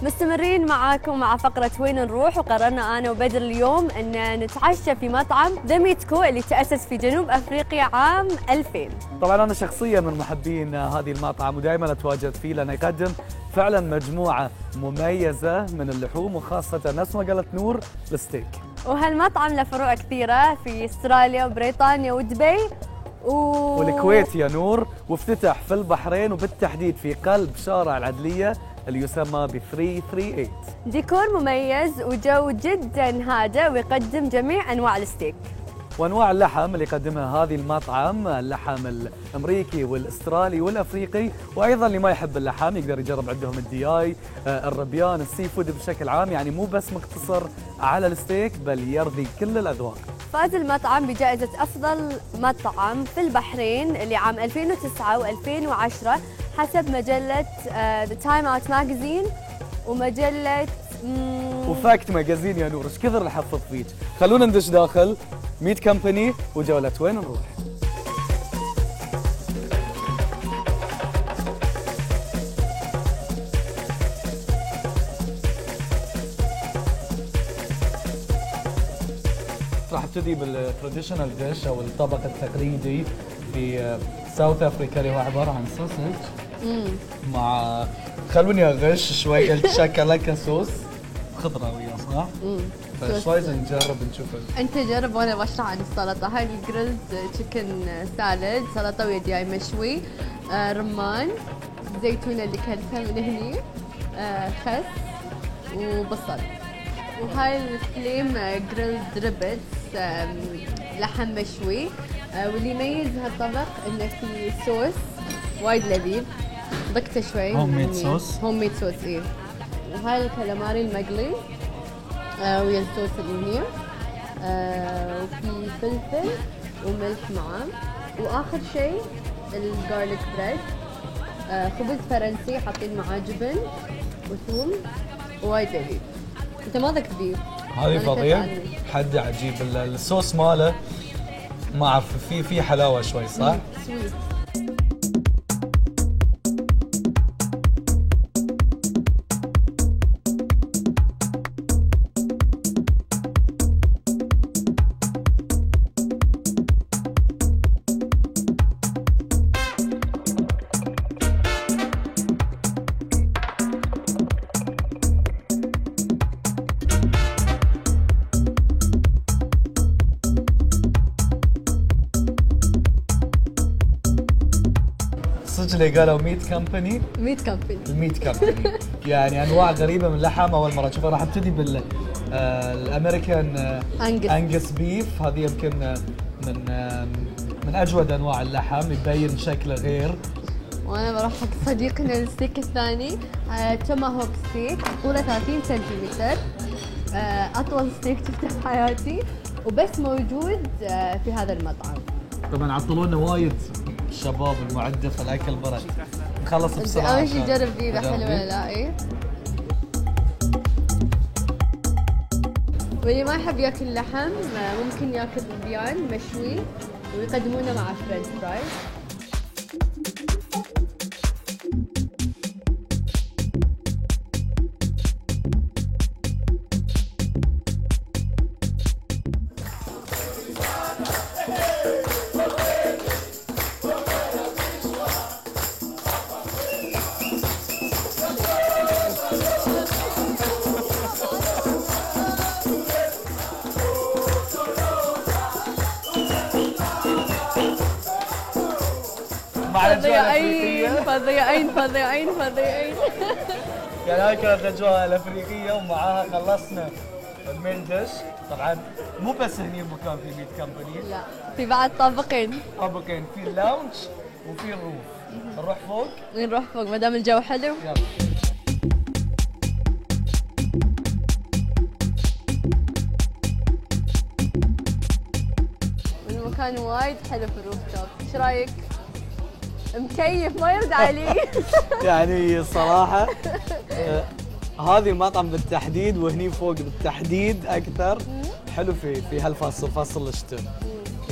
مستمرين معاكم مع فقرة وين نروح، وقررنا أنا وبدر اليوم أن نتعشى في مطعم ذا ميت كو اللي تأسس في جنوب أفريقيا عام 2000. طبعا أنا شخصيا من محبين هذه المطعم ودائما أتواجد فيه لأنه يقدم فعلا مجموعة مميزة من اللحوم وخاصة نفس ما قالت نور الستيك. وهالمطعم له فروع كثيرة في استراليا وبريطانيا ودبي والكويت يا نور، وافتتح في البحرين وبالتحديد في قلب شارع العدلية اللي يسمى ب 338. ديكور مميز وجو جدا هادئ، ويقدم جميع أنواع الستيك وانواع اللحم اللي يقدمها هذه المطعم، اللحم الامريكي والاسترالي والافريقي، وايضا اللي ما يحب اللحم يقدر يجرب عندهم الدياي، الربيان، السي فود بشكل عام، يعني مو بس مقتصر على الستيك بل يرضي كل الاذواق. فاز المطعم بجائزة أفضل مطعم في البحرين لعام 2009 و2010 حسب مجلة The Time Out Magazine ومجلة وفاكت ماجازين. يا نور ايش كثر نحفظ فيك. خلونا ندش داخل ميت كمباني وجولة وين نروح. راح ابتدي بالتراديشنال ديش او الطبق التقليدي في ساوث افريكا اللي هو عباره عن سوسج مع خلوني اغش شوي شكلك صوص خضره وياه صح؟ فشوي نجرب نشوف. انت جرب وانا بشرح عن السلطه. هاي الجريلد تشيكن سالد، سلطه ويا دياي مشوي، رمان، زيتونه اللي كلتها من هني، خس وبصل. وهاي الفليم جريلد ريبتس، لحم مشوي. واللي يميز هالطبق انه في صوص وايد لذيذ، ضقته شوي هوم ميد صوص. هوم ميد صوص ايه. وهاي الكالاماري المقلي ويا الصوص اللي هي، وفي فلفل وملح معاه. واخر شيء الجارليك بريد، خبز فرنسي حاطين معاه جبن وثوم، وايد لذيذ. انت ما ذقت بيه؟ هذه فظيع، حد عجيب. الصوص ماله ما اعرف في حلاوه شوي صح؟ سويت. اللي قالوا ميت كمباني. الميت كمباني يعني انواع غريبه من اللحم اول مره اشوفها. راح ابتدي بالامريكان انجس بيف. هذه يمكن من اجود انواع اللحم، يبين شكله غير. وانا بروح حق صديقنا الستيك الثاني، توماهوك ستيك، طوله 30 سنتيمتر، اطول ستيك شفته في حياتي، وبس موجود في هذا المطعم. طبعا عطلونا وايد الشباب المعده في الاكل برد. نخلص بسرعه. اول شيء جرب ذي اذا حلوه ولا لا. ايه. واللي ما يحب ياكل لحم ممكن ياكل ربيان مشوي ويقدمونه مع فرنش فرايز. فظيعين يعني هاي كانت الاجواء الافريقيه ومعاها خلصنا المين ديش. طبعا مو بس هني المكان في ميت كمباني، لا في بعد طابقين في اللاونج وفي الروف. نروح فوق ما دام الجو حلو. يلا. المكان وايد حلو في الروف توب. ايش رايك؟ مكيف ما يرد علي. يعني صراحة هذه المطعم بالتحديد وهني فوق بالتحديد أكثر حلو في هالفصل، فصل الشتاء.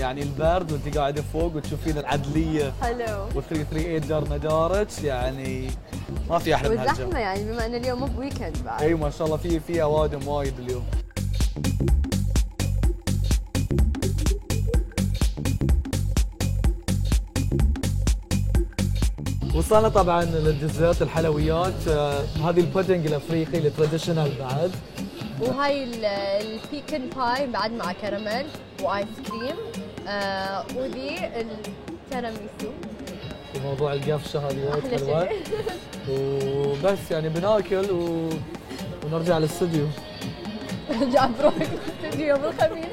يعني البرد وانت قاعده فوق وتشوفين العدليه حلو و338 جارنا جارك، يعني ما في احلى من هالجو. والزحمه يعني بما ان اليوم مو بويكند بعد. اي ما شاء الله في اوادم وايد اليوم. وصلنا طبعا للديزرت الحلويات. هذه البودنج الافريقي التراديشنال بعد، وهاي البيكن باي بعد مع كراميل وايس كريم، وذي التيراميسو. وموضوع القفشه هذه وايد حلوه. وبس يعني بناكل ونرجع للاستوديو. نرجع بروح الاستوديو يوم الخميس.